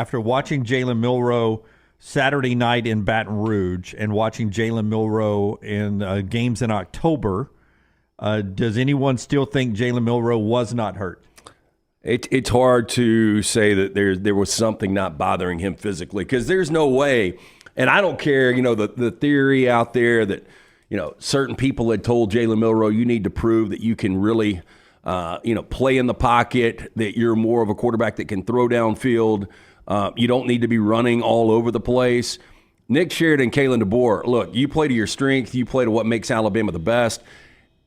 After watching Jalen Milroe Saturday night in Baton Rouge and watching Jalen Milroe in games in October, does anyone still think Jalen Milroe was not hurt? It's hard to say that there was something not bothering him physically, because there's no way. And I don't care, the theory out there that, certain people had told Jalen Milroe, you need to prove that you can really, play in the pocket, that you're more of a quarterback that can throw downfield. You don't need to be running all over the place. Nick Sheridan, Kalen DeBoer, look, you play to your strength. You play to what makes Alabama the best.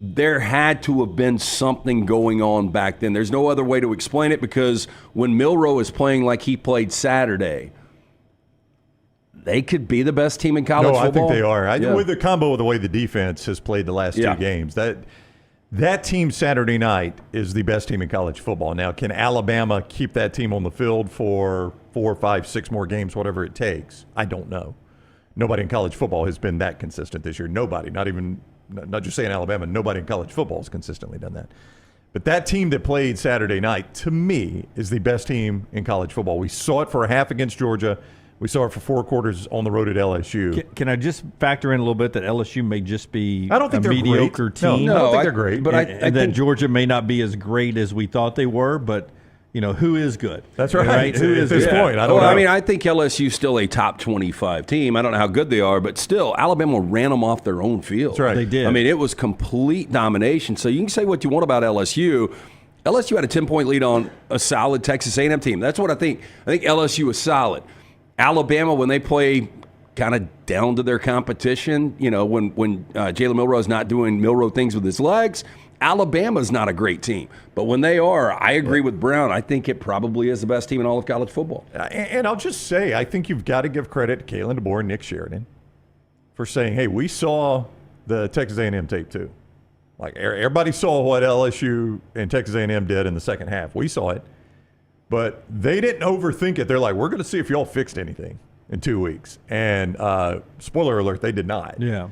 There had to have been something going on back then. There's no other way to explain it, because when Milroe is playing like he played Saturday, they could be the best team in college football. I think they are. With the combo of the way the defense has played the last two games, that team Saturday night is the best team in college football. Now, can Alabama keep that team on the field for 4, 5, 6 more games, whatever it takes? I don't know. Nobody in college football has been that consistent this year. Nobody, not just saying Alabama, nobody in college football has consistently done that. But that team that played Saturday night, to me, is the best team in college football. We saw it for a half against Georgia. We saw it for 4 quarters on the road at LSU. Can I just factor in a little bit that LSU may just be I don't think a they're mediocre great. team? No, I don't think they're great. But I think Georgia may not be as great as we thought they were, but who is good? That's right. Who is at this good? point, I don't know. I think LSU's still a top 25 team. I don't know how good they are, but still, Alabama ran them off their own field. That's right. They did. It was complete domination. So you can say what you want about LSU. LSU had a 10-point lead on a solid Texas A&M team. That's what I think. I think LSU is solid. Alabama, when they play kind of down to their competition, when Jalen Milroe is not doing Milroe things with his legs, Alabama's not a great team. But when they are, I agree with Brown. I think it probably is the best team in all of college football. And I'll just say, I think you've got to give credit to Kalen DeBoer and Nick Sheridan for saying, hey, we saw the Texas A&M tape too. Like, everybody saw what LSU and Texas A&M did in the second half. We saw it. But they didn't overthink it. They're like, we're going to see if y'all fixed anything in 2 weeks. And spoiler alert, they did not. Yeah.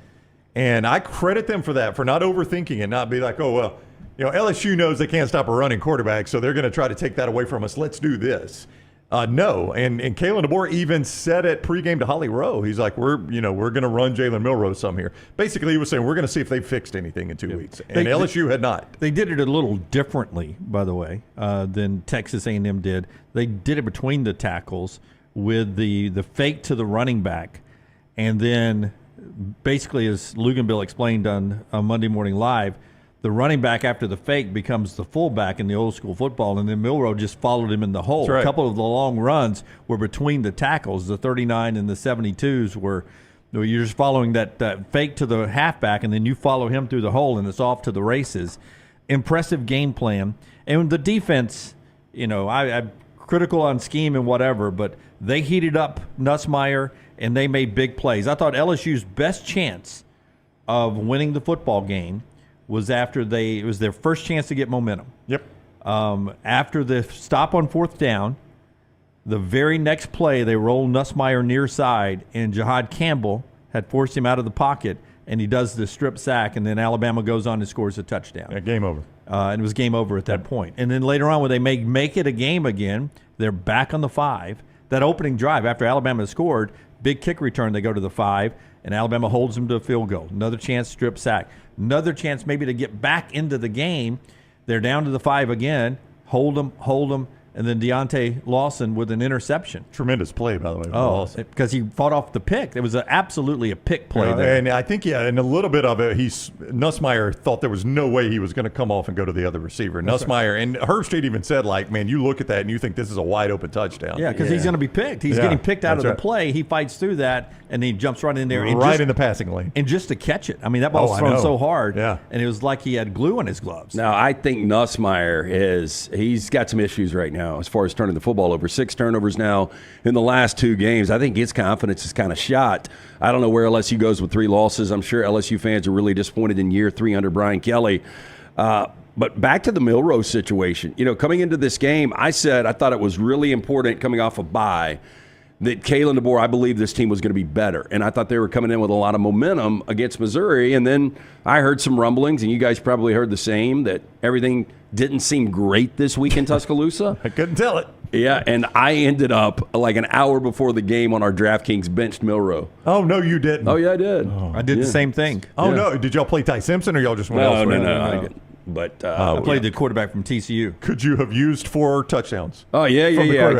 And I credit them for that, for not overthinking and not be like, oh, well, LSU knows they can't stop a running quarterback, so they're going to try to take that away from us. Let's do this. No. And Kalen DeBoer even said it pregame to Holly Rowe. He's like, we're going to run Jalen Milroe some here. Basically, he was saying, we're going to see if they fixed anything in 2 weeks. And LSU had not. They did it a little differently, by the way, than Texas A&M did. They did it between the tackles with the fake to the running back. And then basically, as Luganville explained on Monday Morning Live, the running back after the fake becomes the fullback in the old school football, and then Milroe just followed him in the hole. Right. A couple of the long runs were between the tackles. The 39 and the 72s were you're just following that fake to the halfback, and then you follow him through the hole, and it's off to the races. Impressive game plan. And the defense, I'm critical on scheme and whatever, but they heated up Nussmeier, and they made big plays. I thought LSU's best chance of winning the football game was after it was their first chance to get momentum. Yep. After the stop on 4th down, the very next play, they rolled Nussmeier near side, and Jahad Campbell had forced him out of the pocket, and he does the strip sack, and then Alabama goes on and scores a touchdown. Yeah, game over. And it was game over at that point. And then later on, when they make it a game again, they're back on the 5. That opening drive, after Alabama scored, big kick return, they go to the 5, and Alabama holds them to a field goal. Another chance, strip sack. Another chance maybe to get back into the game. They're down to the 5 again. Hold them, and then Deontay Lawson with an interception. Tremendous play, by the way. Because he fought off the pick. It was absolutely a pick play there. And I think, and a little bit of it, Nussmeier thought there was no way he was going to come off and go to the other receiver. Nussmeier, and Herbstreit even said, like, man, you look at that and you think this is a wide open touchdown. Yeah, because he's going to be picked. He's getting picked out of the play. He fights through that, and he jumps right in there. In the passing lane. And just to catch it. I mean, that ball's thrown so hard, and it was like he had glue on his gloves. Now, I think Nussmeier he's got some issues right now as far as turning the football over. 6 turnovers now in the last 2 games. I think his confidence is kind of shot. I don't know where LSU goes with 3 losses. I'm sure LSU fans are really disappointed in year 3 under Brian Kelly. But back to the Milroe situation. Coming into this game, I said I thought it was really important coming off a bye that Kalen DeBoer, I believe this team was going to be better. And I thought they were coming in with a lot of momentum against Missouri. And then I heard some rumblings, and you guys probably heard the same, that everything didn't seem great this week in Tuscaloosa. I couldn't tell it. Yeah, and I ended up like an hour before the game on our DraftKings benched Milroe. Oh, no, you didn't. Oh, yeah, I did. I did the same thing. Oh, no. Did y'all play Ty Simpson, or y'all just went elsewhere? No, I didn't. But I played the quarterback from TCU. Could you have used 4 touchdowns? Oh, yeah.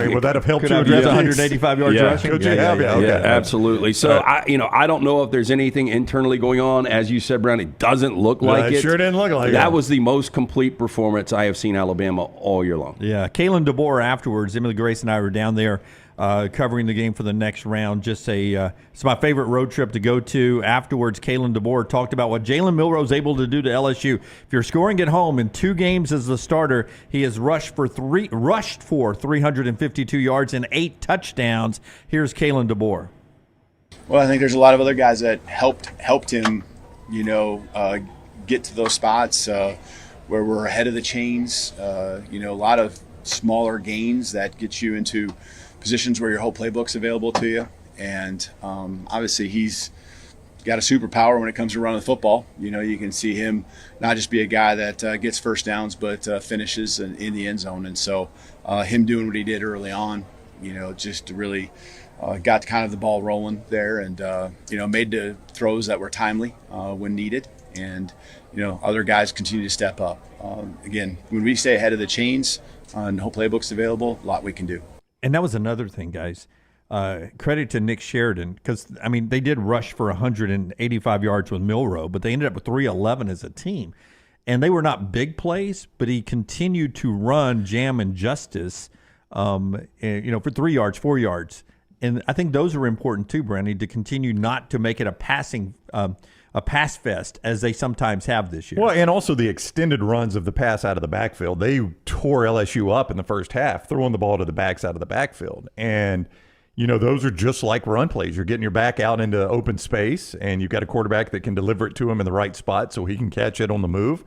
Would that have helped you? Could have 185 yards rushing? Could you have? Yeah, okay. Absolutely. So, I don't know if there's anything internally going on. As you said, Brown, it doesn't look like it. It sure didn't look like it. That was the most complete performance I have seen Alabama all year long. Yeah. Kalen DeBoer afterwards, Emily Grace and I were down there covering the game for the next round. It's my favorite road trip to go to. Afterwards, Kalen DeBoer talked about what Jalen Milroe is able to do to LSU. If you're scoring at home in 2 games as the starter, he has rushed for 352 yards and 8 touchdowns. Here's Kalen DeBoer. Well, I think there's a lot of other guys that helped him, get to those spots where we're ahead of the chains. A lot of smaller gains that get you into positions where your whole playbook's available to you. And obviously he's got a superpower when it comes to running the football. You can see him not just be a guy that gets first downs, but finishes in the end zone. And so him doing what he did early on, just really got kind of the ball rolling there, and made the throws that were timely when needed. And other guys continue to step up. Again, when we stay ahead of the chains and the whole playbook's available, a lot we can do. And that was another thing, guys. Credit to Nick Sheridan, because, they did rush for 185 yards with Milroe, but they ended up with 311 as a team. And they were not big plays, but he continued to run jam and justice, for 3 yards, 4 yards. And I think those are important too, Brandy, to continue not to make it a pass fest as they sometimes have this year. Well, and also the extended runs of the pass out of the backfield. They tore LSU up in the first half, throwing the ball to the backs out of the backfield. And, those are just like run plays. You're getting your back out into open space, and you've got a quarterback that can deliver it to him in the right spot so he can catch it on the move.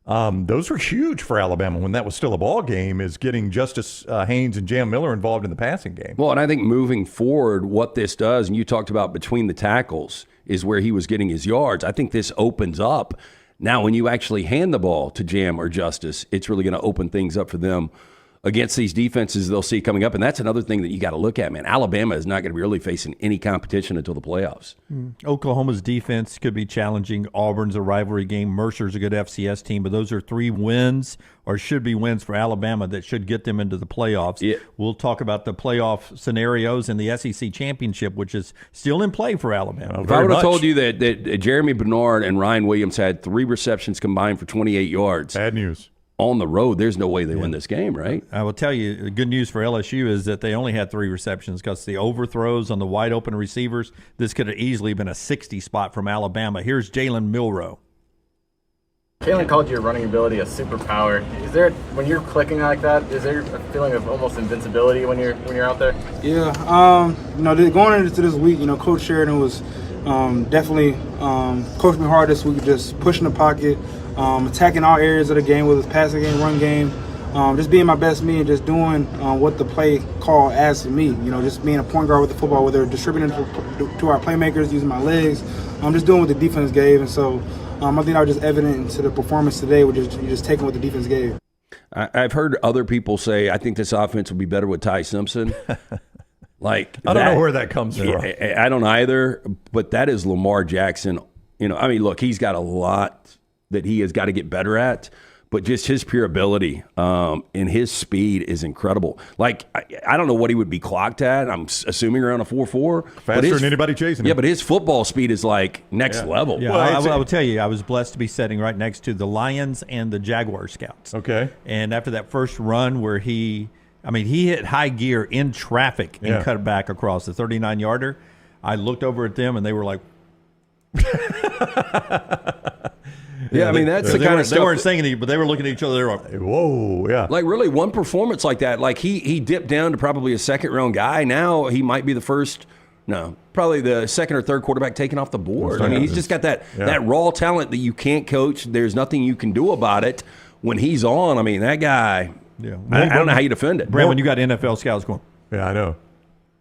Those were huge for Alabama when that was still a ball game, is getting Justice Haynes and Jam Miller involved in the passing game. Well, and I think moving forward, what this does, and you talked about between the tackles, is where he was getting his yards. I think this opens up. Now, when you actually hand the ball to Jam or Justice, it's really going to open things up for them against these defenses they'll see coming up. And that's another thing that you got to look at, man. Alabama is not going to be really facing any competition until the playoffs. Oklahoma's defense could be challenging. Auburn's a rivalry game. Mercer's a good FCS team. But those are 3 wins, or should be wins, for Alabama that should get them into the playoffs. Yeah. We'll talk about the playoff scenarios in the SEC championship, which is still in play for Alabama. If I would have told you that Jeremy Bernard and Ryan Williams had 3 receptions combined for 28 yards. Bad news. On the road, there's no way they win this game, right? I will tell you, the good news for LSU is that they only had 3 receptions, because the overthrows on the wide open receivers, this could have easily been a 60 spot from Alabama. Here's Jalen Milroe. Kalen called your running ability a superpower. Is there, when you're clicking like that, is there a feeling of almost invincibility when you're out there? Yeah, going into this week, Coach Sheridan was definitely coached me hard this week, just pushing the pocket, attacking all areas of the game, whether it's passing game, run game, just being my best me and just doing what the play call asks of me. Just being a point guard with the football, whether distributing to our playmakers, using my legs, just doing what the defense gave. And so I think that was just evident to the performance today, which is just taking what the defense gave. I've heard other people say, I think this offense will be better with Ty Simpson. I don't know where that comes from. I don't either, but that is Lamar Jackson. Look, he's got a lot that he has got to get better at, but just his pure ability and his speed is incredible. I don't know what he would be clocked at. I'm assuming around a 4.4. Faster than anybody chasing him. Yeah, but his football speed is next level. Yeah, I will tell you, I was blessed to be sitting right next to the Lions and the Jaguar scouts. Okay. And after that first run where he hit high gear in traffic and cut back across the 39-yarder. I looked over at them, and they were like, that's the kind of stuff. They weren't saying anything, but they were looking at each other. They were like, whoa, yeah. Really, one performance like that, he dipped down to probably a second-round guy. Now he might be probably the second or third quarterback taken off the board. He's just got that raw talent that you can't coach. There's nothing you can do about it. When he's on, that guy – I don't know how you defend it. Brad, when you got NFL scouts going. Yeah, I know.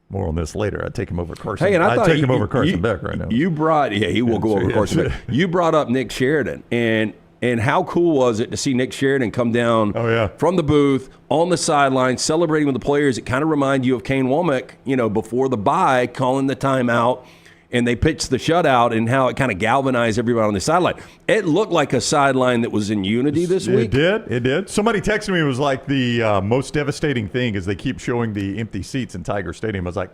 More on this later. I'd take him over Carson. Hey, and I'd take him over Carson Beck right now. You brought, he will go over Carson Beck. You brought up Nick Sheridan, and how cool was it to see Nick Sheridan come down from the booth on the sideline celebrating with the players? It kind of reminded you of Kane Womack, before the bye, calling the timeout, and they pitched the shutout, and how it kind of galvanized everybody on the sideline. It looked like a sideline that was in unity this week. It did. Somebody texted me, it was like the most devastating thing is they keep showing the empty seats in Tiger Stadium. I was like,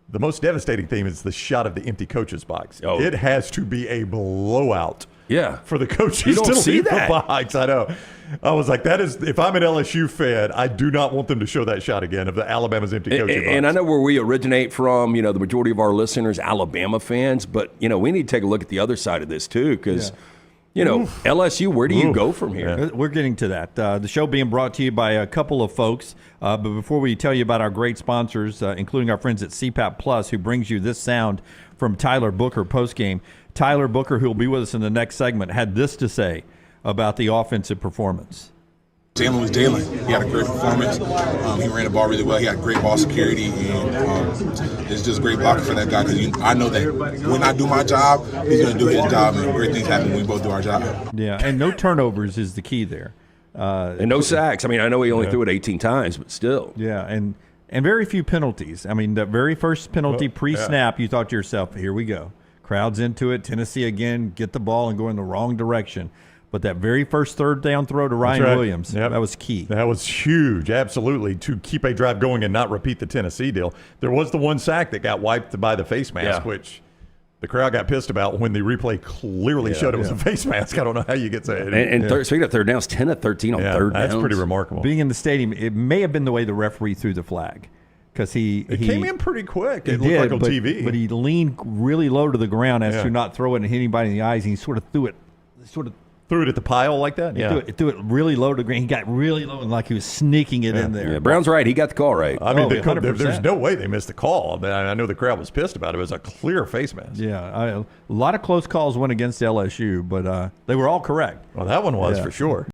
the most devastating thing is the shot of the empty coach's box. Oh. It has to be a blowout. Yeah, for the coaches you don't to see leave that. The box. I know. I was like, that is. If I'm an LSU fan, I do not want them to show that shot again of the Alabama's empty coaching box. And I know where we originate from. The majority of our listeners, Alabama fans, but we need to take a look at the other side of this too, because. LSU, where do you go from here? We're getting to that. The show being brought to you by a couple of folks. But before we tell you about our great sponsors, including our friends at CPAP Plus, who brings you this sound from Tyler Booker postgame. Tyler Booker, who will be with us in the next segment, had this to say about the offensive performance. Jalen was Jalen. He had a great performance. He ran the ball really well. He had great ball security, and it's just great blocking for that guy because I know that when I do my job, he's going to do his job, and great things happen when we both do our job. Yeah, and no turnovers is the key there. And no sacks. I mean, I know he only threw it 18 times, but still. Yeah, and very few penalties. I mean, the very first penalty pre-snap, you thought to yourself, here we go. Crowd's into it. Tennessee again, get the ball and go in the wrong direction. But that very first third down throw to Ryan Williams, that was key. That was huge, absolutely, to keep a drive going and not repeat the Tennessee deal. There was the one sack that got wiped by the face mask, which the crowd got pissed about when the replay clearly showed it was a face mask. I don't know how you get that. And speaking of third downs, 10 of 13 on third downs. That's pretty remarkable. Being in the stadium, it may have been the way the referee threw the flag. Because he came in pretty quick. It looked like on TV. But he leaned really low to the ground as to not throw it and hit anybody in the eyes. And he sort of threw it at the pile like that? He threw it really low to the ground. He got really low and like he was sneaking it in there. Yeah, Brown's right. He got the call right. I mean, there's no way they missed the call. I know the crowd was pissed about it. It was a clear face mask. Yeah, a lot of close calls went against LSU, but they were all correct. Well, that one was for sure.